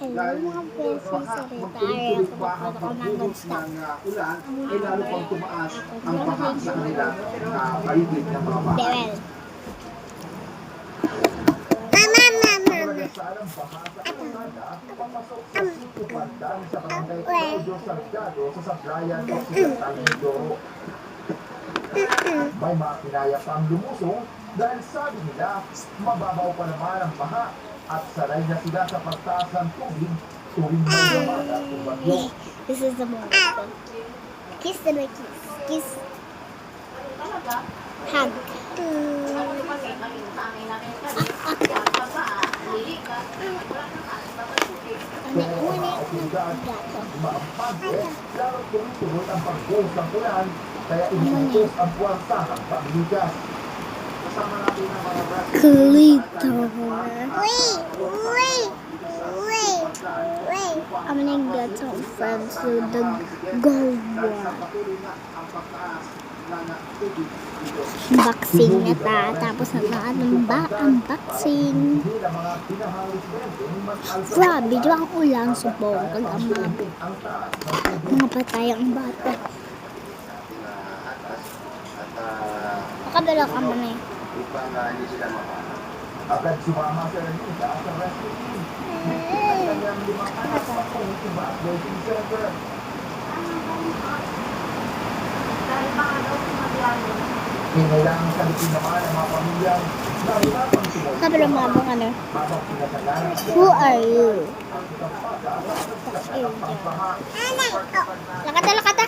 Dahil mga beses sa retire ako mahaba ako ng bulos stop. ng ulan, ay lalo pang tumaas ang baha sa kanila paligid ng mga bahay. Dewel. Mama. Nagsasalang baha sa kalsada, papasok sa Sitio Pandan sa barangay Claudio Salgado sa Sablayan, Occidental Mindoro. May mga kinaya pang lumusong dahil sabi nila, mababaw pa naman ang baha at sanay na sila sa pagtaas ng tubig tuwing may lamang at bagyo. This is the moment. Kiss the kiss. Kiss. Hug. Lalo tuloy-tuloy ang pagbuhos ng ulan, kaya inuutos ang puwersa ng pagbigas. Kasama natin ang mga Kulito. I'm gonna get some friends to the gold one. Unboxing na ta. Tapos na unboxing. Grabe, di ba ang ulan subong kag amabit. Mga patay ang bata. Makabala ka man eh. Agad sumama sa Renita at sa rescue team. Kanyang 5 anak sa evacuation center. Kinailangan sagutin naman ang mga pamilyang nahihirapang sumulit. Sabi lang mga bang ano. Habang pinatagal Who are you? ang kitang pag-aasal sa Lakata, pagbaha. lakata.